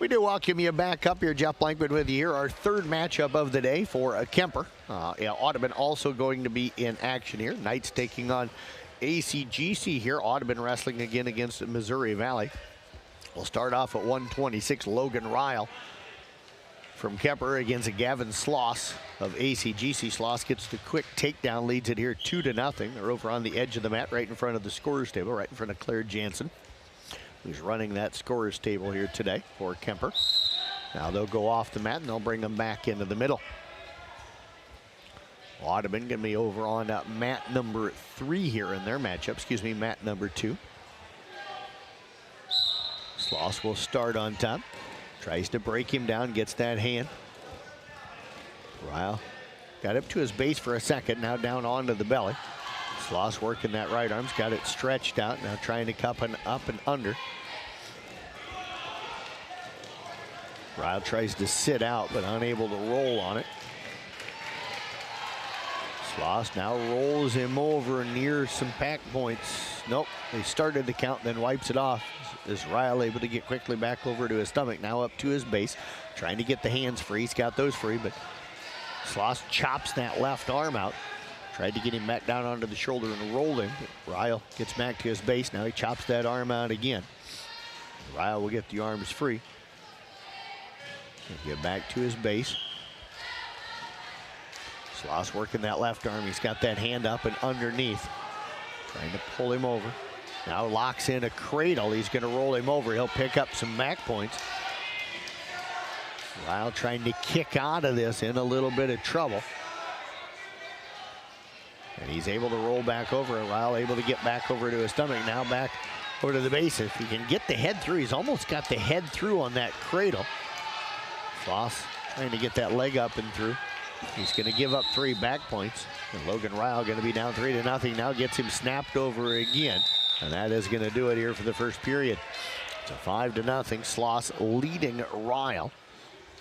We do welcome you back up here. Jeff Blankman with you here. Our third matchup of the day for Kuemper. Audubon also going to be in action here. Knights taking on ACGC here. Audubon wrestling again against Missouri Valley. We'll start off at 126. Logan Ryle from Kuemper against Gavin Sloss of ACGC. Sloss gets the quick takedown, leads it here 2-0. They're over on the edge of the mat, right in front of the scorer's table, right in front of Claire Jansen, who's running that scorer's table here today for Kuemper. Now they'll go off the mat and they'll bring them back into the middle. Audubon going to be over on mat number 3 here in their matchup. Mat number 2. Sloss will start on top. Tries to break him down, gets that hand. Ryle got up to his base for a second, now down onto the belly. Sloss working that right arm's got it stretched out, now trying to cup an up and under. Ryle tries to sit out, but unable to roll on it. Sloss now rolls him over near some pack points. Nope, they started the count, then wipes it off. Is Ryle able to get quickly back over to his stomach, now up to his base, trying to get the hands free. He's got those free, but Sloss chops that left arm out. Tried to get him back down onto the shoulder and roll him. Ryle gets back to his base. Now he chops that arm out again. Ryle will get the arms free. He'll get back to his base. Sloss working that left arm. He's got that hand up and underneath. Trying to pull him over. Now locks in a cradle. He's going to roll him over. He'll pick up some back points. Ryle trying to kick out of this, in a little bit of trouble. And he's able to roll back over. Ryle able to get back over to his stomach. Now back over to the base. If he can get the head through, he's almost got the head through on that cradle. Sloss trying to get that leg up and through. He's going to give up 3 back points. And Logan Ryle going to be down 3-0. Now gets him snapped over again. And that is going to do it here for the first period. It's a 5-0. Sloss leading Ryle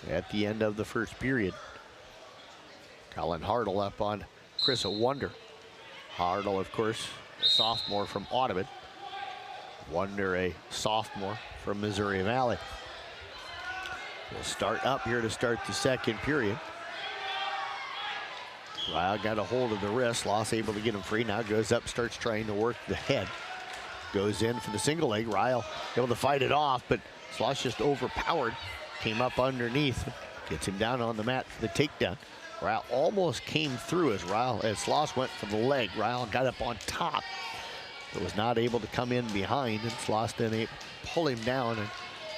at the end of the first period. Colin Hartle up on Chris Wonder. Hartle, of course, a sophomore from Audubon. Wonder, a sophomore from Missouri Valley. We'll start up here to start the second period. Ryle got a hold of the wrist. Sloss able to get him free. Now goes up, starts trying to work the head. Goes in for the single leg. Ryle able to fight it off, but Sloss just overpowered. Came up underneath. Gets him down on the mat for the takedown. Ryle almost came through as Sloss went for the leg. Ryle got up on top, but was not able to come in behind, and Sloss then pull him down and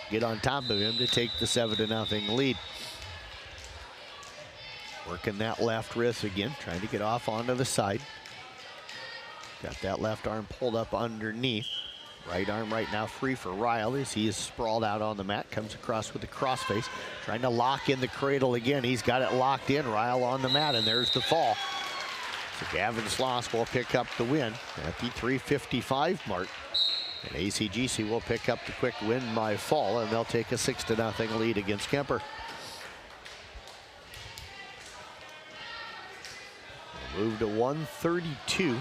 get on top of him to take the 7-0 lead. Working that left wrist again, trying to get off onto the side. Got that left arm pulled up underneath. Right arm right now free for Ryle as he is sprawled out on the mat. Comes across with the crossface. Trying to lock in the cradle again. He's got it locked in. Ryle on the mat, and there's the fall. So Gavin Sloss will pick up the win at the 3:55 mark. And ACGC will pick up the quick win by fall, and they'll take a 6-0 lead against Kuemper. We'll move to 132.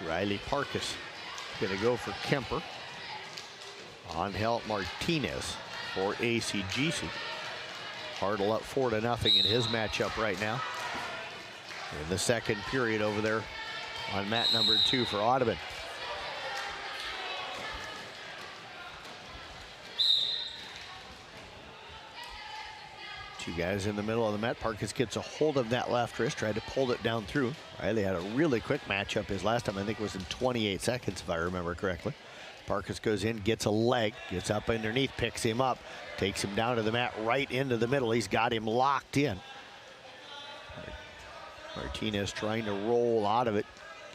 Riley Parkus going to go for Kuemper. Angel Martinez for ACGC. Hartle up 4-0 in his matchup right now. In the second period over there on mat number 2 for Audubon. Two guys in the middle of the mat. Parkus gets a hold of that left wrist, tried to pull it down through. Riley had a really quick matchup his last time. I think it was in 28 seconds, if I remember correctly. Parkus goes in, gets a leg, gets up underneath, picks him up, takes him down to the mat, right into the middle. He's got him locked in. Martinez trying to roll out of it.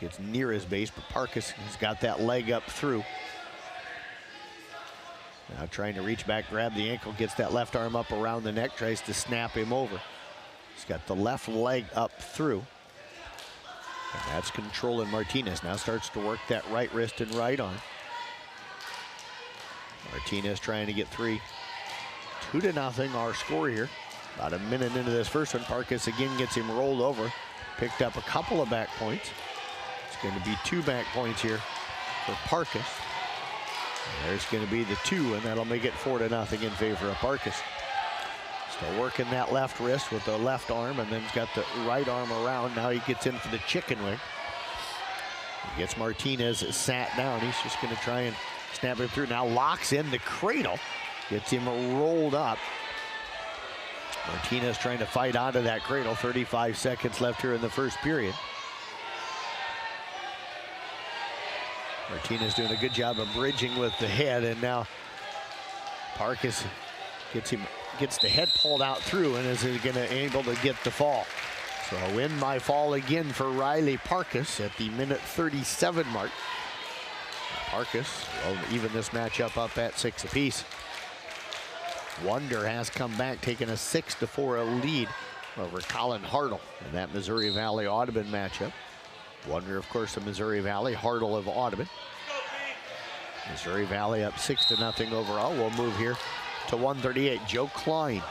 Gets near his base, but Parkus has got that leg up through. Now trying to reach back, grab the ankle, gets that left arm up around the neck, tries to snap him over. He's got the left leg up through. And that's controlling Martinez. Now starts to work that right wrist and right arm. Martinez trying to get 3. 2-0 our score here. About a minute into this first one. Parkus again gets him rolled over. Picked up a couple of back points. It's going to be 2 back points here for Parkus. There's going to be the 2, and that'll make it 4-0 in favor of Parkas. Still working that left wrist with the left arm, and then he's got the right arm around. Now he gets in for the chicken wing. He gets Martinez sat down. He's just going to try and snap him through. Now locks in the cradle. Gets him rolled up. Martinez trying to fight out of that cradle. 35 seconds left here in the first period. Martinez doing a good job of bridging with the head, and now Parkas gets the head pulled out through and is going to able to get the fall. So a win by fall again for Riley Parkas at the minute 37 mark. Parkas will even this matchup up at 6 apiece. Wonder has come back, taking a 6-4 lead over Colin Hartle in that Missouri Valley Audubon matchup. Wonder, of course, of Missouri Valley, Hartle of Audubon. Missouri Valley up 6-0 overall. We'll move here to 138. Joe Klein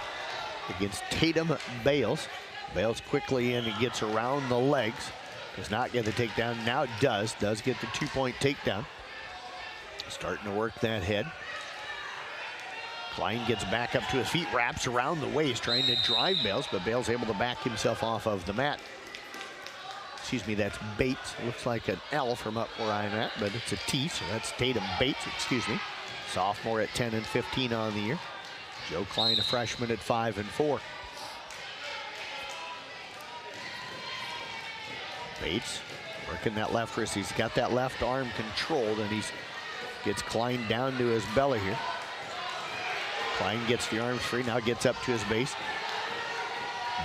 against Tatum Bales. Bales quickly in and gets around the legs. Does not get the takedown. Now does get the 2-point takedown. Starting to work that head. Klein gets back up to his feet, wraps around the waist, trying to drive Bales, but Bales able to back himself off of the mat. Excuse me, that's Bates. It looks like an L from up where I'm at, but it's a T, so that's Tatum Bates, excuse me. Sophomore at 10 and 15 on the year. Joe Klein, a freshman at 5 and 4. Bates working that left wrist. He's got that left arm controlled, and gets Klein down to his belly here. Klein gets the arms free, now gets up to his base.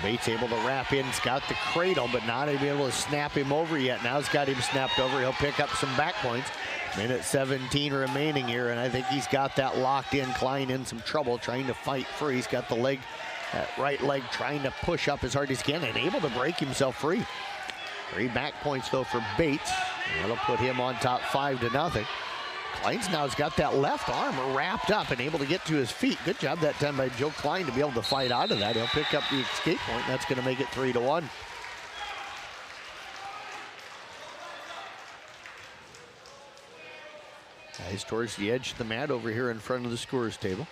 Bates able to wrap in. He's got the cradle, but not able to snap him over yet. Now he's got him snapped over. He'll pick up some back points. Minute 17 remaining here, and I think he's got that locked in. Klein in some trouble trying to fight free. He's got the leg, that right leg trying to push up as hard as he can and able to break himself free. 3 back points though for Bates. That'll put him on top 5-0. Klein's now has got that left arm wrapped up and able to get to his feet. Good job that time by Joe Klein to be able to fight out of that. He'll pick up the escape point. That's going to make it 3-1. He's towards the edge of the mat over here in front of the scorer's table.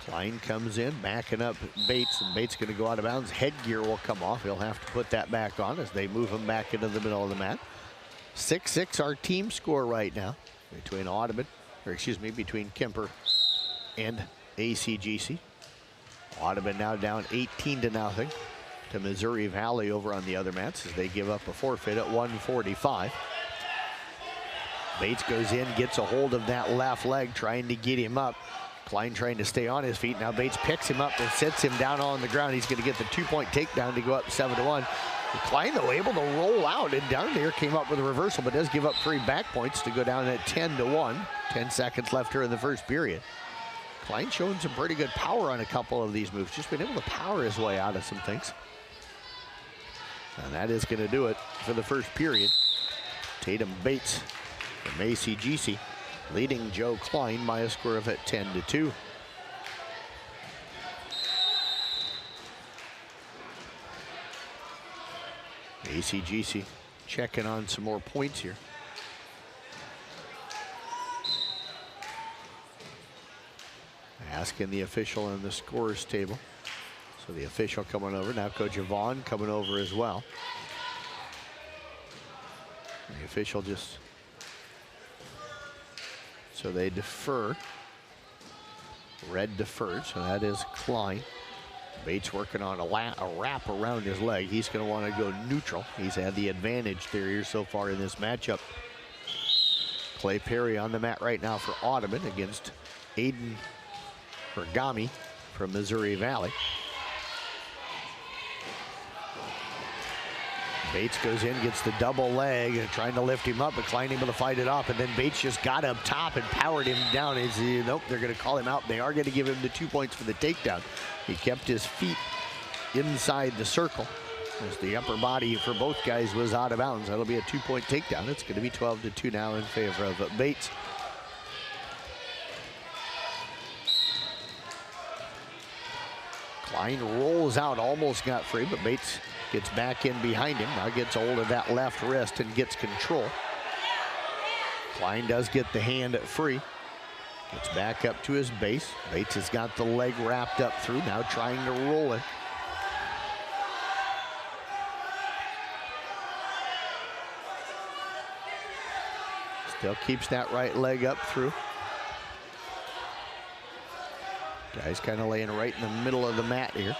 Klein comes in, backing up Bates, and Bates going to go out of bounds. Headgear will come off. He'll have to put that back on as they move him back into the middle of the mat. 6-6 our team score right now between between Kuemper and ACGC. Audubon now down 18-0 to Missouri Valley over on the other mats as they give up a forfeit at 1:45. Bates goes in, gets a hold of that left leg, trying to get him up. Klein trying to stay on his feet. Now Bates picks him up and sits him down on the ground. He's going to get the 2-point takedown to go up 7-1. Klein, though, able to roll out and down there, came up with a reversal, but does give up 3 back points to go down at 10-1. 10 seconds left here in the first period. Klein showing some pretty good power on a couple of these moves. Just been able to power his way out of some things. And that is going to do it for the first period. Tatum Bates from ACGC leading Joe Klein by a score of 10-2. ACGC checking on some more points here. Asking the official on the scorer's table. So the official coming over. Now Coach Yvonne coming over as well. And the official just... So they defer. Red deferred, so that is Klein. Bates working on a wrap around his leg. He's going to want to go neutral. He's had the advantage there here so far in this matchup. Clay Perry on the mat right now for Audubon against Aiden Bergami from Missouri Valley. Bates goes in, gets the double leg, and trying to lift him up, but Klein able to fight it off, and then Bates just got up top and powered him down. Nope, they're going to call him out. They are going to give him the 2 points for the takedown. He kept his feet inside the circle as the upper body for both guys was out of bounds. That'll be a 2-point takedown. It's going to be 12-2 now in favor of Bates. Klein rolls out, almost got free, but Bates gets back in behind him. Now gets hold of that left wrist and gets control. Kane does get the hand free. Gets back up to his base. Bates has got the leg wrapped up through, now trying to roll it. Still keeps that right leg up through. Guy's kind of laying right in the middle of the mat here.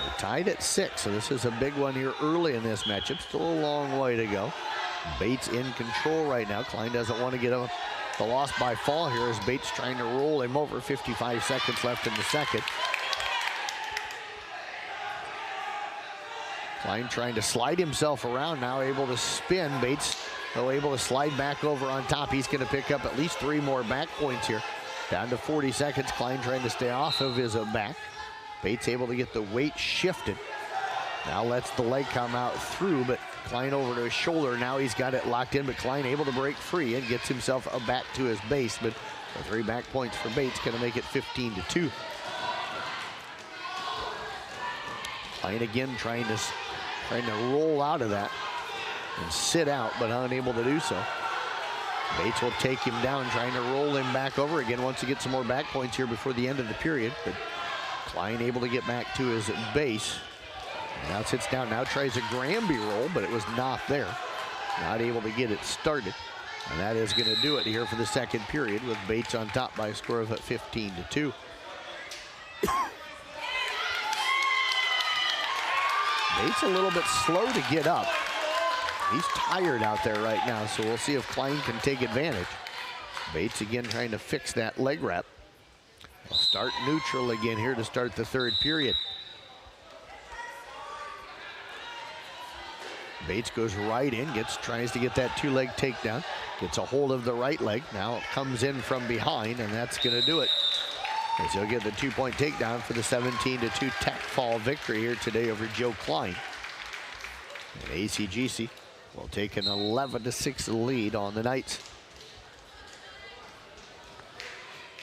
They're tied at 6, so this is a big one here early in this matchup. Still a long way to go. Bates in control right now. Kane doesn't want to get the loss by fall here as Bates trying to roll him over. 55 seconds left in the second. Kane trying to slide himself around, now able to spin. Bates, though, able to slide back over on top. He's going to pick up at least 3 more back points here. Down to 40 seconds. Kane trying to stay off of his back. Bates able to get the weight shifted. Now lets the leg come out through, but Kane over to his shoulder. Now he's got it locked in, but Kane able to break free and gets himself back to his base. But the 3 back points for Bates going to make it 15-2. Kane again trying to roll out of that and sit out, but unable to do so. Bates will take him down, trying to roll him back over again. Wants to get some more back points here before the end of the period, but Kane able to get back to his base. Now sits down, now tries a Granby roll, but it was not there. Not able to get it started. And that is going to do it here for the second period, with Bates on top by a score of 15-2. Bates a little bit slow to get up. He's tired out there right now, so we'll see if Kane can take advantage. Bates again trying to fix that leg wrap. We'll start neutral again here to start the third period. Bates goes right in, tries to get that 2-leg takedown. Gets a hold of the right leg. Now it comes in from behind, and that's going to do it. As he'll get the 2-point takedown for the 17-2 tech fall victory here today over Joe Kane. And ACGC will take an 11-6 lead on the Knights.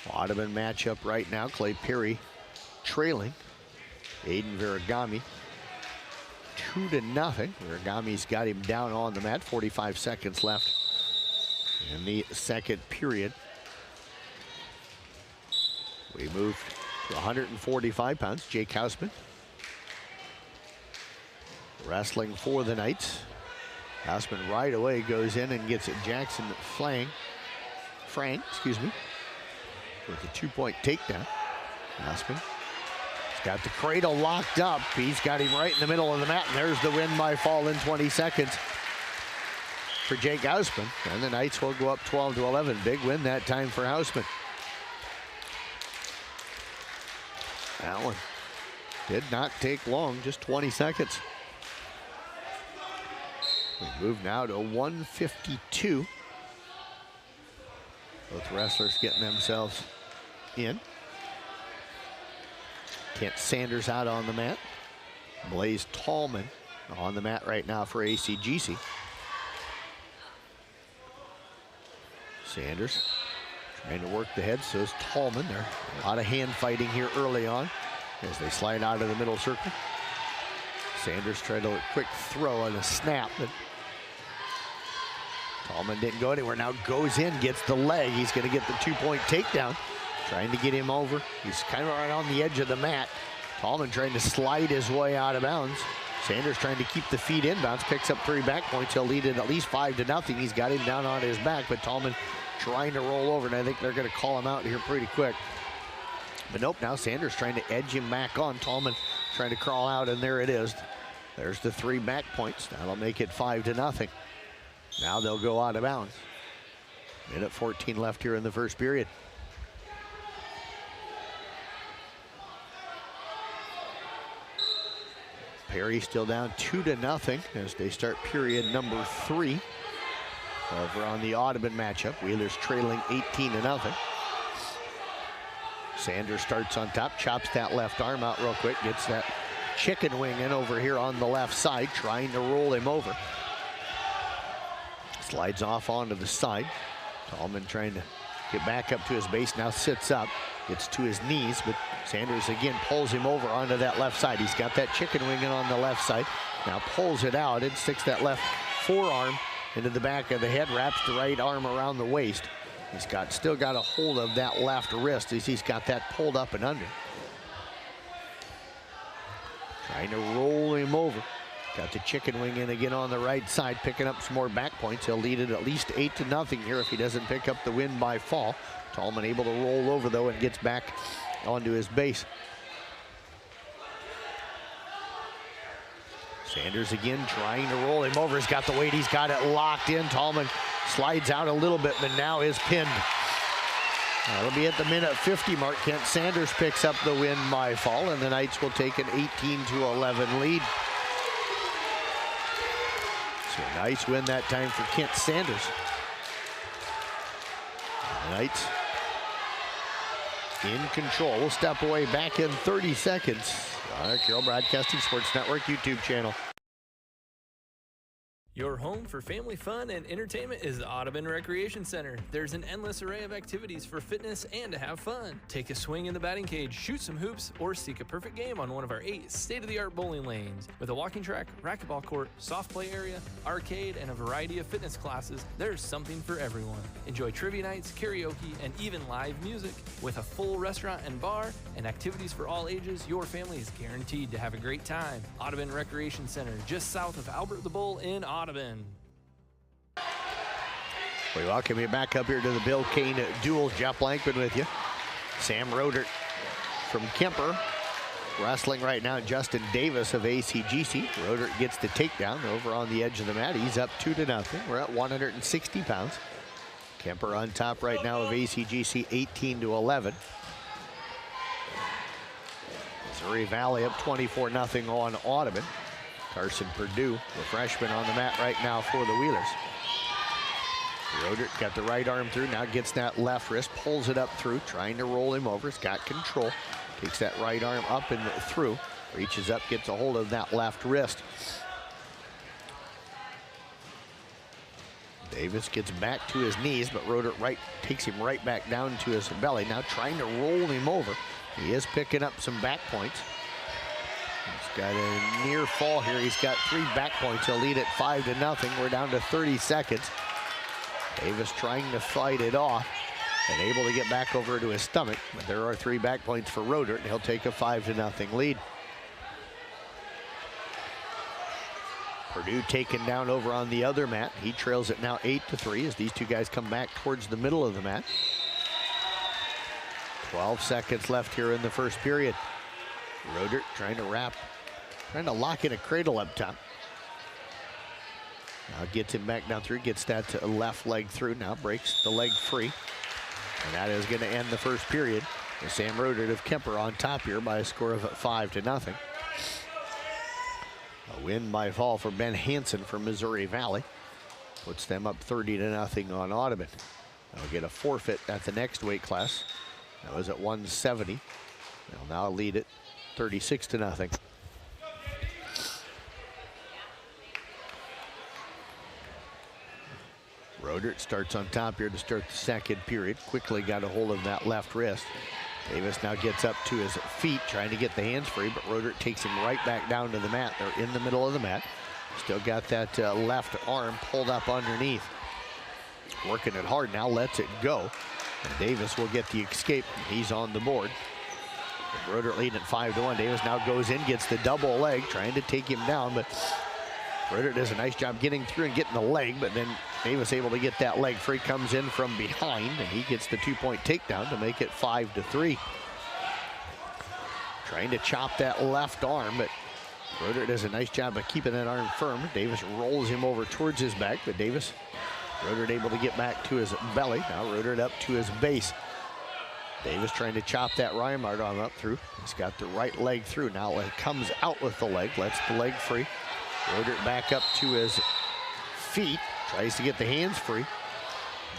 Audubon matchup right now. Clay Perry trailing Aiden Viragami 2-0. Viragami's got him down on the mat. 45 seconds left in the second period. We move to 145 pounds. Jake Hausman wrestling for the Knights. Hausman right away goes in and gets Jackson Frank, with a 2-point takedown. Hausman has got the cradle locked up. He's got him right in the middle of the mat, and there's the win by fall in 20 seconds for Jake Hausman. And the Knights will go up 12-11. Big win that time for Hausman. That one did not take long, just 20 seconds. We move now to 152. Both wrestlers getting themselves in. Kent Sanders out on the mat. Blaze Tallman on the mat right now for ACGC. Sanders trying to work the head, so is Tallman. There a lot of hand fighting here early on as they slide out of the middle circle. Sanders tried a quick throw and a snap, but Tallman didn't go anywhere. Now goes in, gets the leg. He's going to get the 2-point takedown. Trying to get him over. He's kind of right on the edge of the mat. Tallman trying to slide his way out of bounds. Sanders trying to keep the feet inbounds. Picks up 3 back points. He'll lead it at least 5-0. He's got him down on his back, but Tallman trying to roll over, and I think they're going to call him out here pretty quick. But nope, now Sanders trying to edge him back on. Tallman trying to crawl out, and there it is. There's the 3 back points. That'll make it 5-0. Now they'll go out of bounds. Minute 14 left here in the first period. Perry still down 2-0 as they start period number 3. Over on the Audubon matchup, Wheeler's trailing 18-0. Sanders starts on top, chops that left arm out real quick, gets that chicken wing in over here on the left side, trying to roll him over. Slides off onto the side. Tallman trying to get back up to his base, now sits up, gets to his knees, but Sanders again pulls him over onto that left side. He's got that chicken wing in on the left side, now pulls it out and sticks that left forearm into the back of the head, wraps the right arm around the waist. He's still got a hold of that left wrist as he's got that pulled up and under. Trying to roll him over. Got the chicken wing in again on the right side, picking up some more back points. He'll lead it at least 8-0 here if he doesn't pick up the win by fall. Tallman able to roll over though and gets back onto his base. Sanders again trying to roll him over. He's got the weight, he's got it locked in. Tallman slides out a little bit, but now is pinned. That'll be at the minute 50 mark. Kent Sanders picks up the win by fall, and the Knights will take an 18-11 lead. So a nice win that time for Kent Sanders. The Knights in control. We'll step away back in 30 seconds on our Carroll Broadcasting Sports Network YouTube channel. Your home for family fun and entertainment is the Audubon Recreation Center. There's an endless array of activities for fitness and to have fun. Take a swing in the batting cage, shoot some hoops, or seek a perfect game on one of our 8 state-of-the-art bowling lanes. With a walking track, racquetball court, soft play area, arcade, and a variety of fitness classes, there's something for everyone. Enjoy trivia nights, karaoke, and even live music. With a full restaurant and bar and activities for all ages, your family is guaranteed to have a great time. Audubon Recreation Center, just south of Albert the Bull in Audubon. We welcome you back up here to the Bill Kane duel. Jeff Blankman with you. Sam Rodert from Kuemper wrestling right now. Justin Davis of ACGC. Rodert gets the takedown over on the edge of the mat. He's up 2-0. We're at 160 pounds. Kuemper on top right now of ACGC, 18-11. Missouri Valley up 24-0 on Audubon. Carson Purdue, the freshman, on the mat right now for the Wheelers. Rodert got the right arm through, now gets that left wrist, pulls it up through, trying to roll him over. He's got control. Takes that right arm up and through, reaches up, gets a hold of that left wrist. Davis gets back to his knees, but Rodert takes him right back down to his belly. Now trying to roll him over. He is picking up some back points. He's got a near fall here. He's got 3 back points. He'll lead it 5-0. We're down to 30 seconds. Davis trying to fight it off and able to get back over to his stomach. But there are 3 back points for Rodert, and he'll take a 5-0 lead. Purdue taken down over on the other mat. He trails it now 8-3 as these two guys come back towards the middle of the mat. 12 seconds left here in the first period. Rodert trying to lock in a cradle up top. Now gets him back down through, gets that left leg through, now breaks the leg free. And that is going to end the first period. And Sam Rodert of Kuemper on top here by a score of 5-0. A win by fall for Ben Hansen from Missouri Valley. Puts them up 30-0 on Audubon. They'll get a forfeit at the next weight class. That was at 170. They'll now lead it 36-0. Rodert starts on top here to start the second period. Quickly got a hold of that left wrist. Davis now gets up to his feet, trying to get the hands free, but Rodert takes him right back down to the mat. They're in the middle of the mat. Still got that left arm pulled up underneath. Working it hard now, lets it go. And Davis will get the escape. He's on the board. Rodert leading at 5-1. Davis now goes in, gets the double leg, trying to take him down, but Rodert does a nice job getting through and getting the leg, but then Davis able to get that leg free, comes in from behind, and he gets the 2-point takedown to make it 5-3. Trying to chop that left arm, but Rodert does a nice job of keeping that arm firm. Davis rolls him over towards his back, but Rodert able to get back to his belly. Now Rodert up to his base. Davis trying to chop that Reinhardt arm up through. He's got the right leg through. Now it comes out with the leg, lets the leg free. Rodert back up to his feet, tries to get the hands free.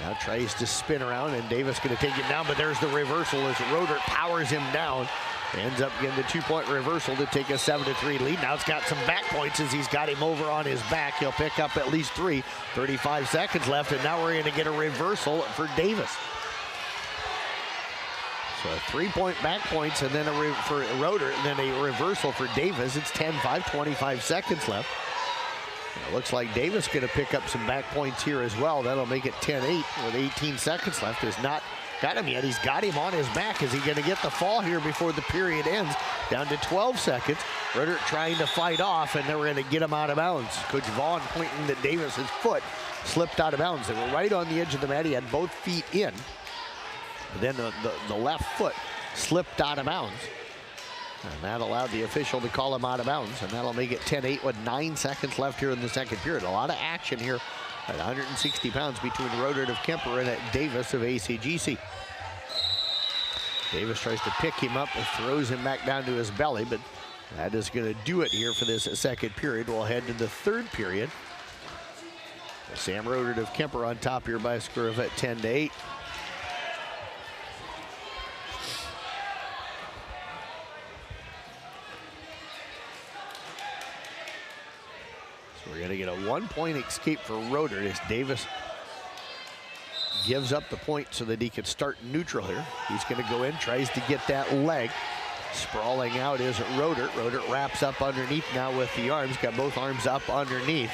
Now tries to spin around, and Davis going to take him down, but there's the reversal as Rodert powers him down. Ends up getting the 2-point reversal to take a 7-3 lead. Now it's got some back points as he's got him over on his back. He'll pick up at least 3. 35 seconds left, and now we're going to get a reversal for Davis. So 3-point back points, and then for Rodert, and then a reversal for Davis. It's 10-5, 25 seconds left. It looks like Davis going to pick up some back points here as well. That'll make it 10-8 with 18 seconds left. Has not got him yet. He's got him on his back. Is he going to get the fall here before the period ends? Down to 12 seconds. Ritter trying to fight off, and they were going to get him out of bounds. Coach Vaughn pointing that Davis's foot slipped out of bounds. They were right on the edge of the mat. He had both feet in. But then the left foot slipped out of bounds. And that allowed the official to call him out of bounds. And that'll make it 10-8 with 9 seconds left here in the second period. A lot of action here at 160 pounds between Rodert of Kuemper and Davis of ACGC. Davis tries to pick him up and throws him back down to his belly, but that is going to do it here for this second period. We'll head to the third period. Sam Rodert of Kuemper on top here by a score of 10-8. We're going to get a 1-point escape for Rodert as Davis gives up the point so that he can start neutral here. He's going to go in, tries to get that leg. Sprawling out is Rodert. Rodert wraps up underneath now with the arms. Got both arms up underneath.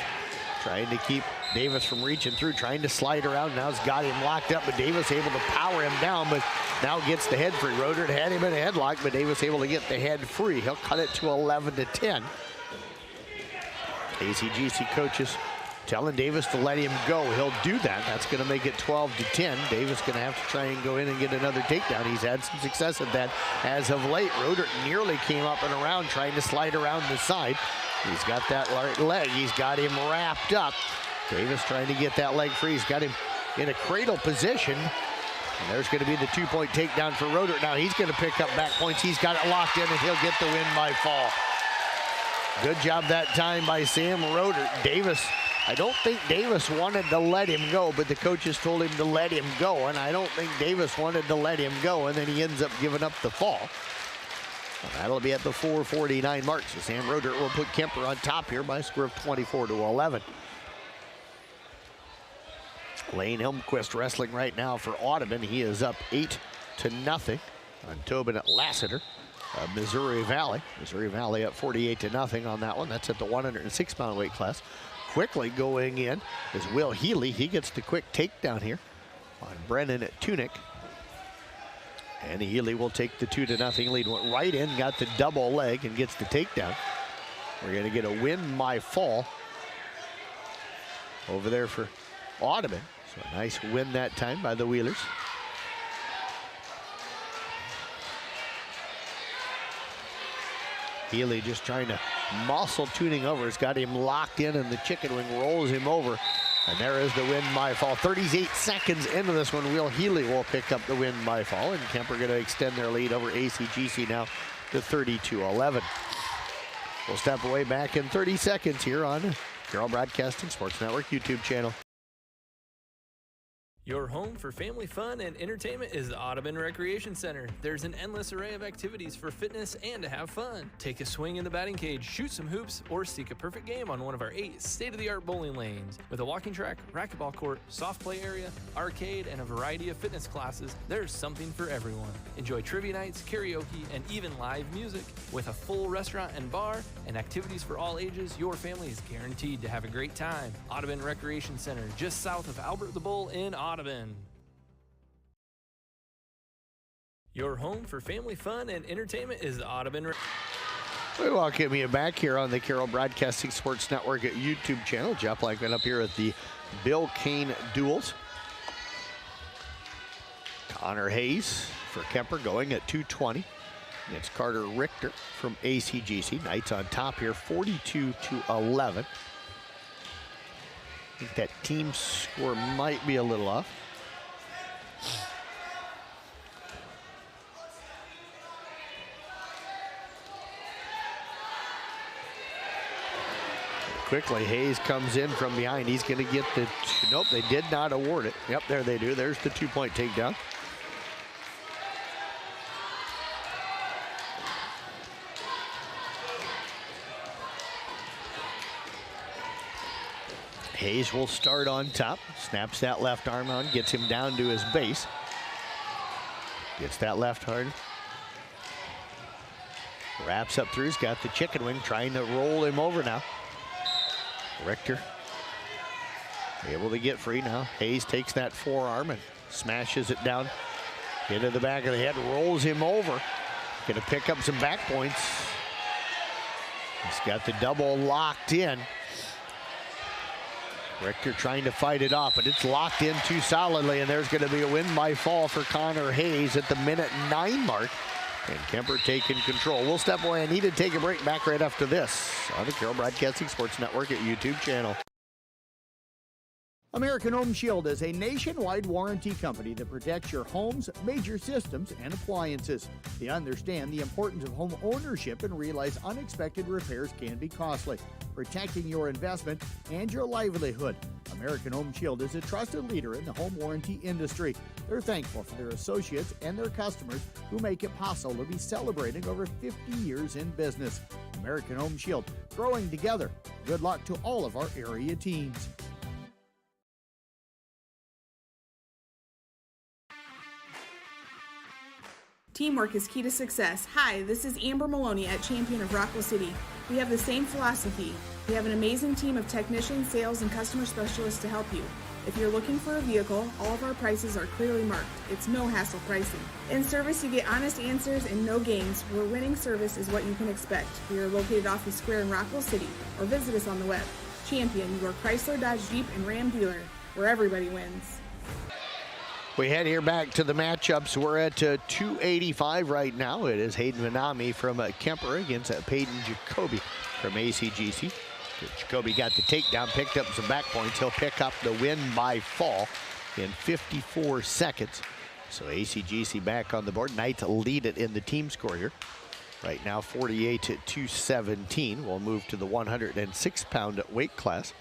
Trying to keep Davis from reaching through. Trying to slide around. Now he's got him locked up, but Davis able to power him down, but now gets the head free. Rodert had him in a headlock, but Davis able to get the head free. He'll cut it to 11-10. ACGC coaches telling Davis to let him go. He'll do that. That's going to make it 12-10. Davis going to have to try and go in and get another takedown. He's had some success at that as of late. Rodert nearly came up and around trying to slide around the side. He's got that right leg. He's got him wrapped up. Davis trying to get that leg free. He's got him in a cradle position. And there's going to be the 2-point takedown for Rodert. Now he's going to pick up back points. He's got it locked in, and he'll get the win by fall. Good job that time by Sam Rodert. Davis, I don't think Davis wanted to let him go, but the coaches told him to let him go, and I don't think Davis wanted to let him go, and then he ends up giving up the fall. And that'll be at the 4:49 mark, so Sam Rodert will put Kuemper on top here by a score of 24-11. Lane Helmquist wrestling right now for Audubon. He is up 8-0 on Tobin at Lassiter. Missouri Valley. Missouri Valley up 48-0 on that one. That's at the 106-pound weight class. Quickly going in is Will Healy. He gets the quick takedown here on Brennan at Tunick. And Healy will take the 2-0 lead. Went right in, got the double leg, and gets the takedown. We're going to get a win by fall over there for Audubon. So a nice win that time by the Wheelers. Healy just trying to muscle tuning over. He's got him locked in, and the chicken wing rolls him over. And there is the win by fall. 38 seconds into this one, Will Healy will pick up the win by fall. And Kuemper going to extend their lead over ACGC now to 32-11. We'll step away back in 30 seconds here on Carroll Broadcasting Sports Network YouTube channel. Your home for family fun and entertainment is the Audubon Recreation Center. There's an endless array of activities for fitness and to have fun. Take a swing in the batting cage, shoot some hoops, or seek a perfect game on one of our 8 state-of-the-art bowling lanes. With a walking track, racquetball court, soft play area, arcade, and a variety of fitness classes, there's something for everyone. Enjoy trivia nights, karaoke, and even live music. With a full restaurant and bar and activities for all ages, your family is guaranteed to have a great time. Audubon Recreation Center, just south of Albert the Bull in Audubon. Your home for family fun and entertainment is the Audubon. We welcome you back here on the Carroll Broadcasting Sports Network at YouTube channel. Jeff Blankman up here at the Bill Kane Duels. Connor Hayes for Kuemper going at 220. It's Carter Richter from ACGC. Knights on top here, 42-11. I think that team score might be a little off. Quickly, Hayes comes in from behind. He's going to get the, nope, they did not award it. Yep, there they do. There's the 2-point takedown. Hayes will start on top, snaps that left arm on, gets him down to his base. Gets that left hard. Wraps up through, he's got the chicken wing, trying to roll him over now. Richter able to get free now. Hayes takes that forearm and smashes it down into the back of the head, rolls him over. Gonna pick up some back points. He's got the double locked in. Richter trying to fight it off, but it's locked in too solidly, and there's going to be a win by fall for Connor Hayes at the minute 9 mark. And Kuemper taking control. We'll step away. I need to take a break. Back right after this on the Carroll Broadcasting Sports Network at YouTube channel. American Home Shield is a nationwide warranty company that protects your home's major systems and appliances. They understand the importance of home ownership and realize unexpected repairs can be costly, protecting your investment and your livelihood. American Home Shield is a trusted leader in the home warranty industry. They're thankful for their associates and their customers who make it possible to be celebrating over 50 years in business. American Home Shield, growing together. Good luck to all of our area teams. Teamwork is key to success. Hi, this is Amber Maloney at Champion of Rockwell City. We have the same philosophy. We have an amazing team of technicians, sales, and customer specialists to help you. If you're looking for a vehicle, all of our prices are clearly marked. It's no hassle pricing. In service, you get honest answers and no games, where winning service is what you can expect. We are located off the square in Rockwell City, or visit us on the web. Champion, your Chrysler, Dodge, Jeep, and Ram dealer, where everybody wins. We head here back to the matchups. We're at 285 right now. It is Hayden Vanami from Kuemper against Peyton Jacoby from ACGC. Jacoby got the takedown, picked up some back points. He'll pick up the win by fall in 54 seconds. So ACGC back on the board. Knights lead it in the team score here. Right now 48-17. We'll move to the 106-pound weight class.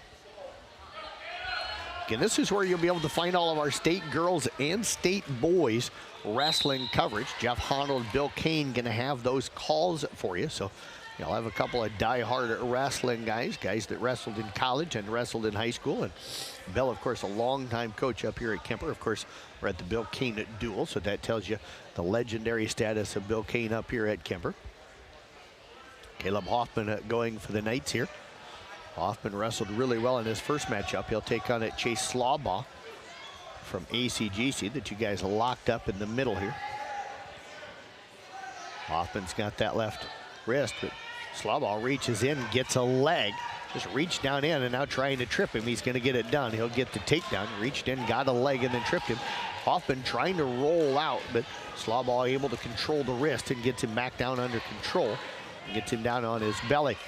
And this is where you'll be able to find all of our state girls and state boys wrestling coverage. Jeff Honnold, Bill Kane going to have those calls for you. So you'll have a couple of die-hard wrestling guys that wrestled in college and wrestled in high school. And Bill, of course, a longtime coach up here at Kuemper. Of course, we're at the Bill Kane duel, so that tells you the legendary status of Bill Kane up here at Kuemper. Caleb Hoffman going for the Knights here. Hoffman wrestled really well in his first matchup. He'll take on Chase Slawbaugh from ACGC. The two guys locked up in the middle here. Hoffman's got that left wrist, but Slawbaugh reaches in, gets a leg. Just reached down in and now trying to trip him. He's going to get it done. He'll get the takedown. Reached in, got a leg, and then tripped him. Hoffman trying to roll out, but Slawbaugh able to control the wrist and gets him back down under control. Gets him down on his belly.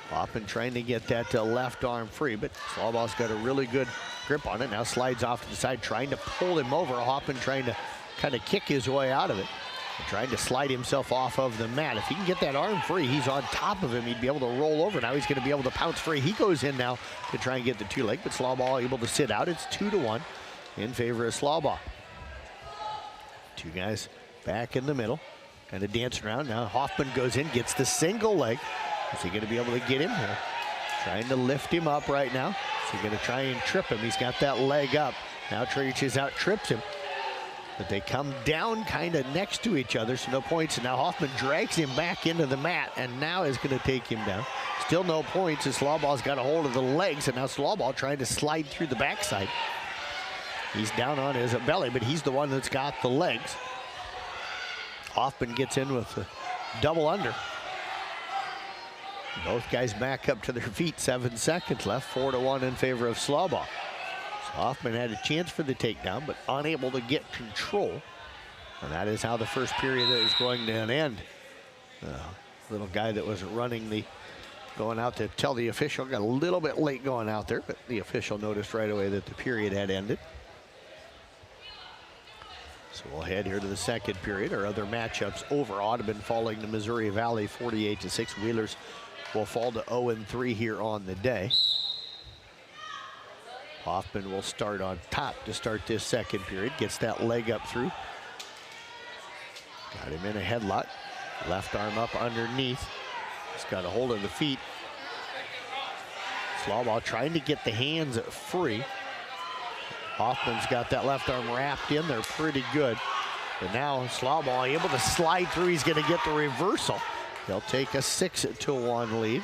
Hoffman trying to get that left arm free, but Slawbaugh's got a really good grip on it. Now slides off to the side, trying to pull him over. Hoffman trying to kind of kick his way out of it. And trying to slide himself off of the mat. If he can get that arm free, he's on top of him. He'd be able to roll over. Now he's going to be able to pounce free. He goes in now to try and get the two leg, but Slawbaugh able to sit out. It's 2-1 in favor of Slawbaugh. Two guys back in the middle, kind of dancing around. Now Hoffman goes in, gets the single leg. Is he going to be able to get him here? Trying to lift him up right now. Is he going to try and trip him? He's got that leg up. Now reaches out, trips him. But they come down kind of next to each other, so no points. And now Hoffman drags him back into the mat and now is going to take him down. Still no points as Slawbaugh's got a hold of the legs, and now Slawbaugh trying to slide through the backside. He's down on his belly, but he's the one that's got the legs. Hoffman gets in with a double under. Both guys back up to their feet, 7 seconds left, 4-1 in favor of Slawbaugh. So Hoffman had a chance for the takedown, but unable to get control. And that is how the first period is going to end. Little guy that was running going out to tell the official, got a little bit late going out there, but the official noticed right away that the period had ended. So we'll head here to the second period. Our other matchups over. Audubon falling to Missouri Valley 48-6. Wheelers will fall to 0-3 here on the day. Hoffman will start on top to start this second period. Gets that leg up through. Got him in a headlock. Left arm up underneath. He's got a hold of the feet. Slawbaugh trying to get the hands free. Hoffman's got that left arm wrapped in there pretty good. But now Slawbaugh able to slide through. He's going to get the reversal. They'll take a 6-1 lead.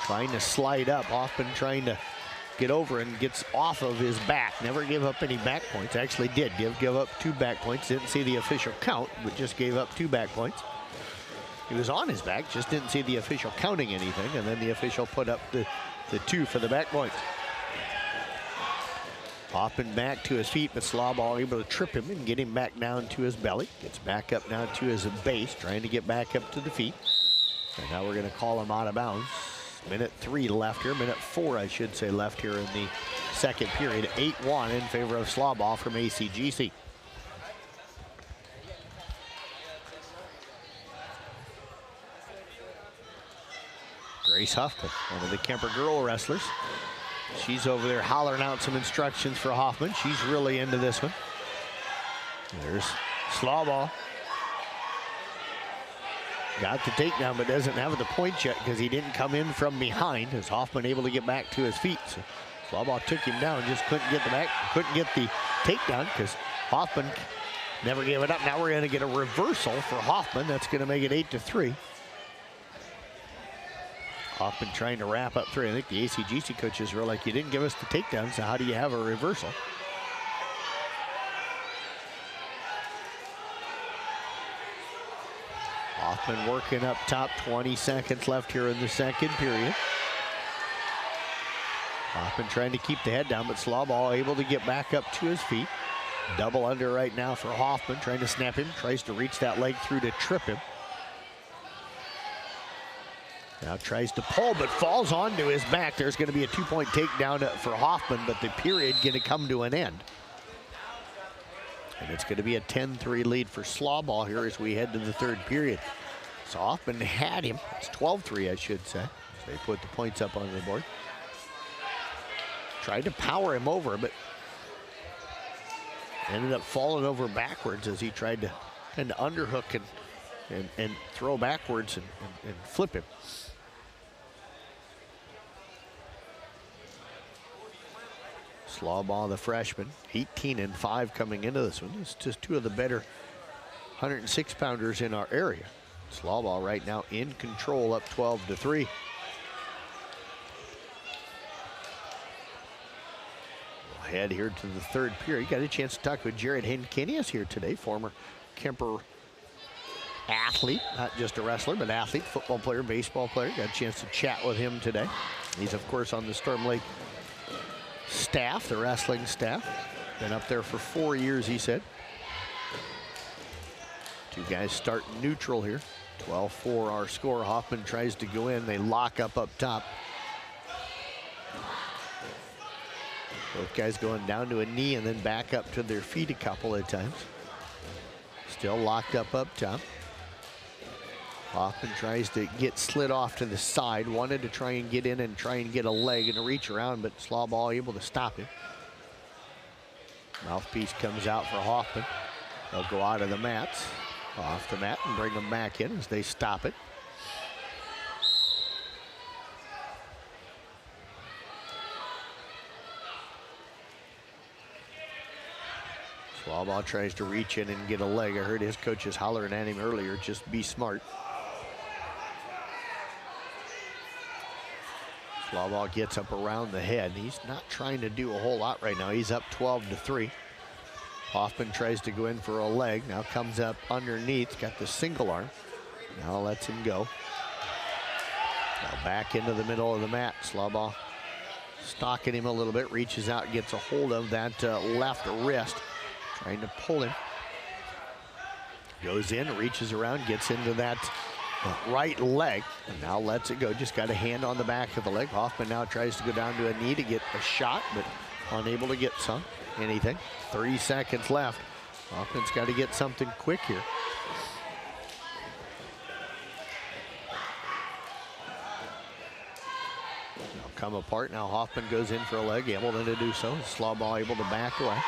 trying to slide up. Hoffman trying to get over and gets off of his back. Never gave up any back points. Actually did give up 2 back points. Didn't see the official count, but just gave up 2 back points. He was on his back, just didn't see the official counting anything, and then the official put up the 2 for the back points. Hoffman back to his feet, but Slawball able to trip him and get him back down to his belly. Gets back up now to his base, trying to get back up to the feet. And now we're going to call him out of bounds. Minute 3 left here, minute 4, I should say, left here in the second period. 8-1 in favor of Slawball from ACGC. Grace Huffman, one of the Kuemper girl wrestlers. She's over there hollering out some instructions for Hoffman. She's really into this one. There's Slawball. Got the takedown, but doesn't have the point yet because he didn't come in from behind. As Hoffman able to get back to his feet. So Slawball took him down, just couldn't get the takedown because Hoffman never gave it up. Now we're going to get a reversal for Hoffman. That's going to make it 8-3. Hoffman trying to wrap up 3. I think the ACGC coaches were like, you didn't give us the takedown, so how do you have a reversal? Hoffman working up top, 20 seconds left here in the second period. Hoffman trying to keep the head down, but Slawball able to get back up to his feet. Double under right now for Hoffman, trying to snap him, tries to reach that leg through to trip him. Now tries to pull, but falls onto his back. There's going to be a 2-point takedown for Hoffman, but the period going to come to an end. And it's going to be a 10-3 lead for Slawball here as we head to the third period. So Hoffman had him. It's 12-3, I should say. So they put the points up on the board. Tried to power him over, but ended up falling over backwards as he tried to kind of underhook and throw backwards and flip him. Slawball, the freshman, 18-5 coming into this one. It's just 2 of the better 106-pounders in our area. Slawball right now in control, up 12-3. We'll head here to the third period. Got a chance to talk with Jared Henkenius here today, former Kuemper athlete, not just a wrestler, but athlete, football player, baseball player. Got a chance to chat with him today. He's, of course, on the Storm Lake staff, the wrestling staff. Been up there for 4 years, he said. 2 guys start neutral here. 12-4 our score. Hoffman tries to go in. They lock up top. Both guys going down to a knee and then back up to their feet a couple of times. Still locked up top. Hoffman tries to get slid off to the side. Wanted to try and get in and try and get a leg and a reach around, but Slawball able to stop him. Mouthpiece comes out for Hoffman. They'll go out of the mats, off the mat, and bring them back in as they stop it. Slawball tries to reach in and get a leg. I heard his coaches hollering at him earlier, just be smart. Slawball gets up around the head. He's not trying to do a whole lot right now. He's up 12-3. Hoffman tries to go in for a leg. Now comes up underneath. Got the single arm. Now lets him go. Now back into the middle of the mat. Slawball stalking him a little bit. Reaches out, gets a hold of that left wrist. Trying to pull him. Goes in, reaches around, gets into that right leg, and now lets it go. Just got a hand on the back of the leg. Hoffman now tries to go down to a knee to get a shot, but unable to get anything. 3 seconds left. Hoffman's got to get something quick here. Now come apart. Now Hoffman goes in for a leg, able to do so. Slawball able to back away.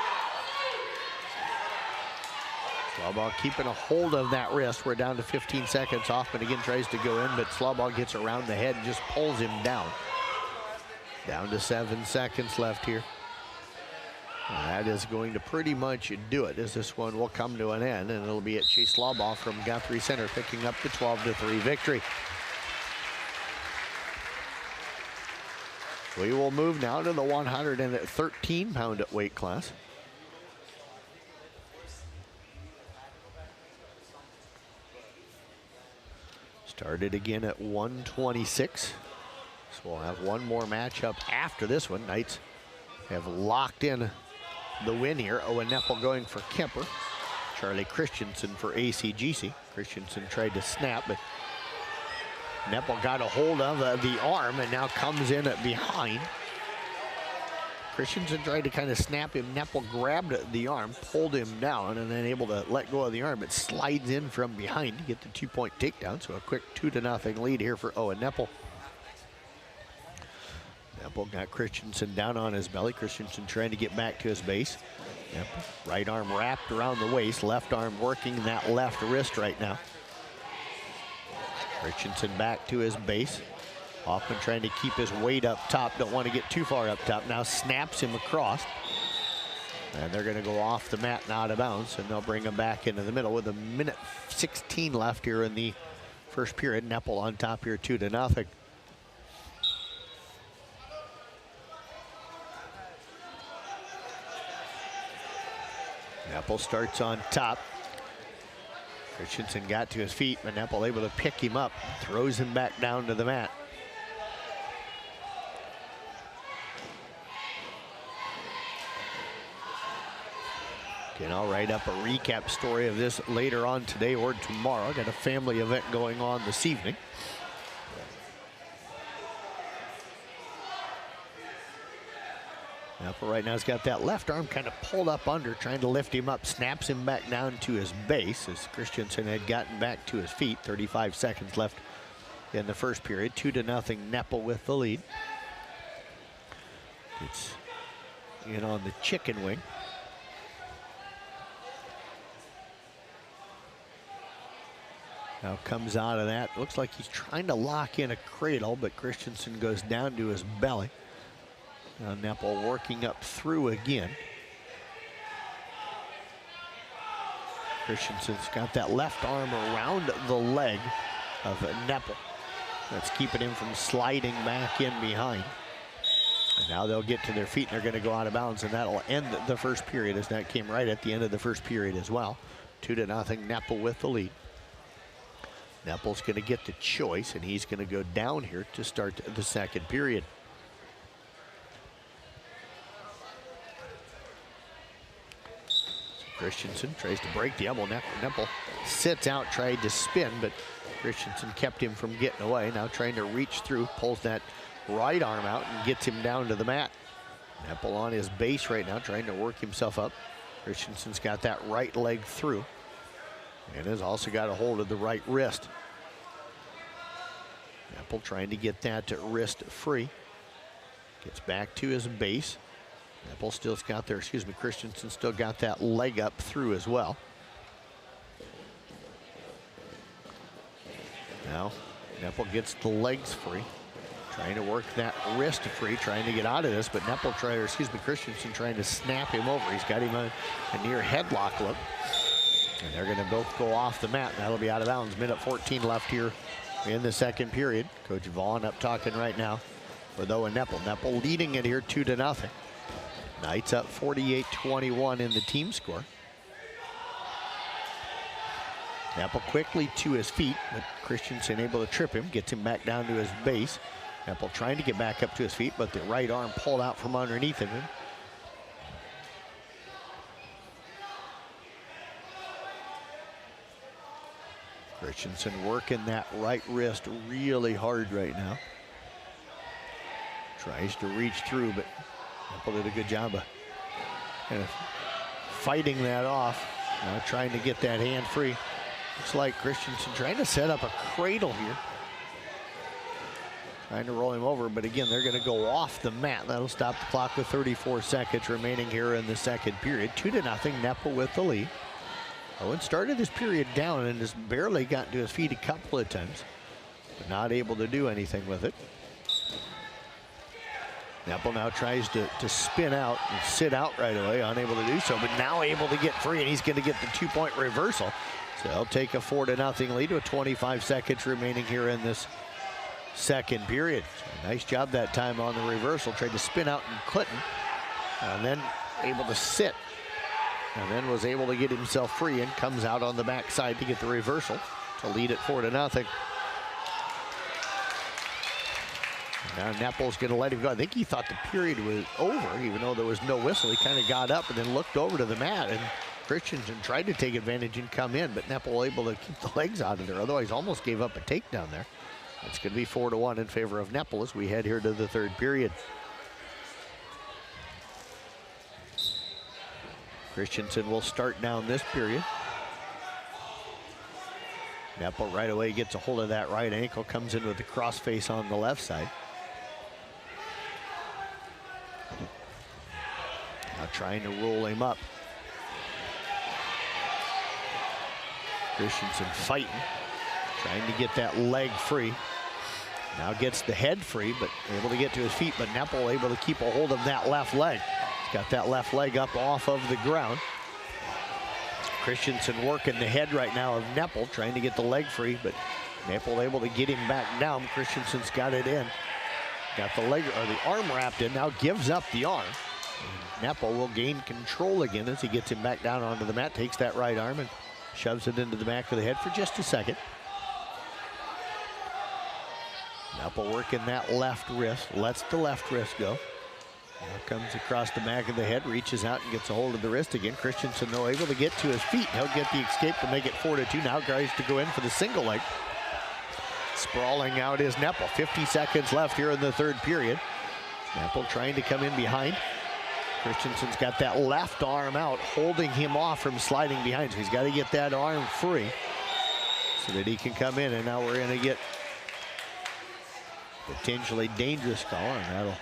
Slawball keeping a hold of that wrist. We're down to 15 seconds. Hoffman again tries to go in, but Slawball gets around the head and just pulls him down. Down to 7 seconds left here. And that is going to pretty much do it, as this one will come to an end, and it'll be at Chase Slawball from Guthrie Center picking up the 12-3 victory. We will move now to the 113-pound weight class. Started again at 126. So we'll have one more matchup after this one. Knights have locked in the win here. Owen Neppel going for Kuemper. Charlie Christensen for ACGC. Christensen tried to snap, but Neppel got a hold of the arm and now comes in behind. Christensen tried to kind of snap him. Neppel grabbed the arm, pulled him down, and then able to let go of the arm. It slides in from behind to get the 2-point takedown. So a quick 2-0 lead here for Owen Neppel. Neppel got Christensen down on his belly. Christensen trying to get back to his base. Neppel, right arm wrapped around the waist, left arm working that left wrist right now. Christensen back to his base. Hoffman trying to keep his weight up top. Don't want to get too far up top. Now snaps him across. And they're going to go off the mat and out of bounds. And they'll bring him back into the middle with 1:16 left here in the first period. Neppel on top here 2-0. Neppel starts on top. Christensen got to his feet, but Neppel able to pick him up, throws him back down to the mat. Okay, I'll write up a recap story of this later on today or tomorrow. Got a family event going on this evening. Neppel right now has got that left arm kind of pulled up under, trying to lift him up, snaps him back down to his base as Christensen had gotten back to his feet. 35 seconds left in the first period. 2-0, Neppel with the lead. It's in on the chicken wing. Now comes out of that. Looks like he's trying to lock in a cradle, but Christensen goes down to his belly. Now Neppel working up through again. Christensen's got that left arm around the leg of Neppel. That's keeping him from sliding back in behind. And now they'll get to their feet and they're going to go out of bounds, and that'll end the first period, as that came right at the end of the first period as well. 2-0, Neppel with the lead. Neppel's going to get the choice, and he's going to go down here to start the second period. Christensen tries to break the elbow. Neppel sits out, tried to spin, but Christensen kept him from getting away. Now trying to reach through, pulls that right arm out and gets him down to the mat. Neppel on his base right now, trying to work himself up. Christensen's got that right leg through and has also got a hold of the right wrist. Neppel trying to get that wrist free. Gets back to his base. Neppel still's got there, Christensen still got that leg up through as well. Now, Neppel gets the legs free. Trying to work that wrist free, trying to get out of this, but Christensen trying to snap him over. He's got him a near headlock look. And they're going to both go off the mat. That'll be out of bounds. 1:14 left here in the second period. Coach Vaughn up talking right now with Owen Neppel. Neppel leading it here 2-0. Knights up 48-21 in the team score. Neppel quickly to his feet, but Christensen able to trip him, gets him back down to his base. Neppel trying to get back up to his feet, but the right arm pulled out from underneath him. Christensen working that right wrist really hard right now. Tries to reach through, but Neppel did a good job of kind of fighting that off. Now trying to get that hand free. Looks like Christensen trying to set up a cradle here. Trying to roll him over, but again, they're going to go off the mat. That'll stop the clock with 34 seconds remaining here in the second period. 2-0, Neppel with the lead. Owen started this period down and has barely gotten to his feet a couple of times, but not able to do anything with it. Neppel now tries to spin out and sit out right away, unable to do so, but now able to get free, and he's going to get the 2-point reversal. So they'll take a 4-0 lead with 25 seconds remaining here in this second period. So nice job that time on the reversal. Tried to spin out and couldn't. And then able to sit. And then was able to get himself free and comes out on the backside to get the reversal to lead it 4-0. Now Neppel's going to let him go. I think he thought the period was over, even though there was no whistle. He kind of got up and then looked over to the mat, and Christensen tried to take advantage and come in, but Neppel able to keep the legs out of there. Otherwise, almost gave up a takedown there. It's going to be 4-1 in favor of Neppel as we head here to the third period. Christensen will start down this period. Neppel right away gets a hold of that right ankle, comes in with the crossface on the left side. Now trying to roll him up. Christensen fighting, trying to get that leg free. Now gets the head free, but able to get to his feet, but Neppel able to keep a hold of that left leg. He's got that left leg up off of the ground. Christensen working the head right now of Neppel, trying to get the leg free, but Neppel able to get him back down. Christensen's got it in. Got the leg or the arm wrapped in, now gives up the arm. And Neppel will gain control again as he gets him back down onto the mat, takes that right arm and shoves it into the back of the head for just a second. Neppel working that left wrist, lets the left wrist go. Now comes across the back of the head, reaches out and gets a hold of the wrist again. Christensen, though, able to get to his feet. He'll get the escape to make it 4-2. Now tries to go in for the single leg. Sprawling out is Neppel. 50 seconds left here in the third period. Neppel trying to come in behind. Christensen's got that left arm out, holding him off from sliding behind. So he's got to get that arm free so that he can come in. And now we're going to get potentially dangerous call, and that'll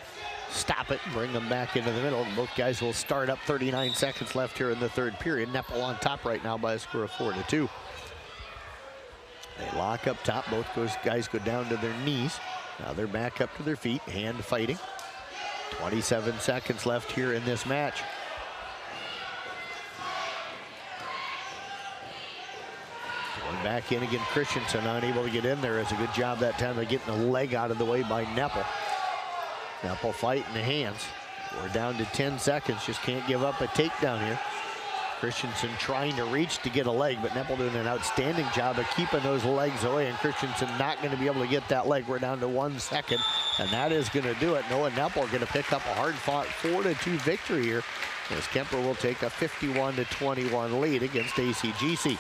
stop it and bring them back into the middle. And both guys will start up. 39 seconds left here in the third period. Neppel on top right now by a score of 4-2. They lock up top. Both those guys go down to their knees. Now they're back up to their feet, hand fighting. 27 seconds left here in this match. Going back in again, Christensen unable to get in there. It's a good job that time of getting the leg out of the way by Neppel. Neppel fighting the hands. We're down to 10 seconds, just can't give up a takedown here. Christensen trying to reach to get a leg, but Neppel doing an outstanding job of keeping those legs away, and Christensen not going to be able to get that leg. We're down to 1 second, and that is going to do it. Noah Neppel going to pick up a hard-fought 4-2 victory here, as Kuemper will take a 51-21 lead against ACGC.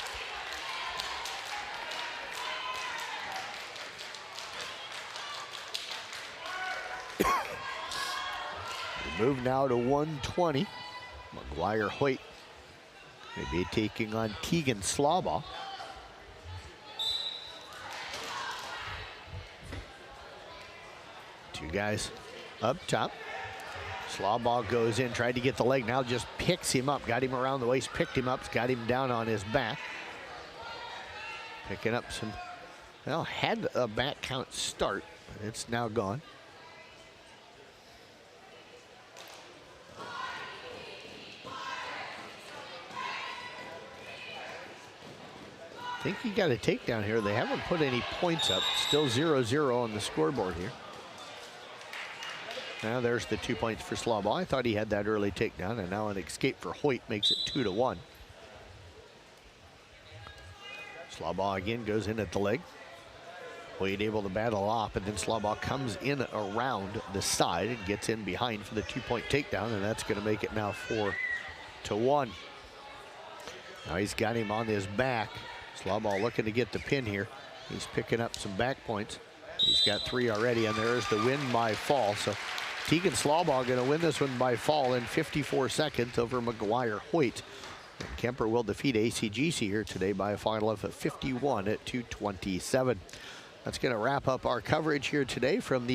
We move now to 120. McGuire Hoyt may be taking on Tegan Slaubaugh. Two guys up top. Slaubaugh goes in, tried to get the leg, now just picks him up, got him around the waist, picked him up, got him down on his back. Picking up some, well, had a back count start, but it's now gone. I think he got a takedown here. They haven't put any points up. Still 0-0 on the scoreboard here. Now there's the 2 points for Slaubaugh. I thought he had that early takedown, and now an escape for Hoyt makes it 2-1. Slaubaugh again goes in at the leg. Hoyt able to battle off, and then Slaubaugh comes in around the side and gets in behind for the 2-point takedown, and that's going to make it now 4-1. Now he's got him on his back. Slaubaugh looking to get the pin here. He's picking up some back points. He's got 3 already, and there's the win by fall. So Tegan Slaubaugh going to win this one by fall in 54 seconds over McGuire Hoyt. And Kuemper will defeat ACGC here today by a final of 51-27. That's going to wrap up our coverage here today from the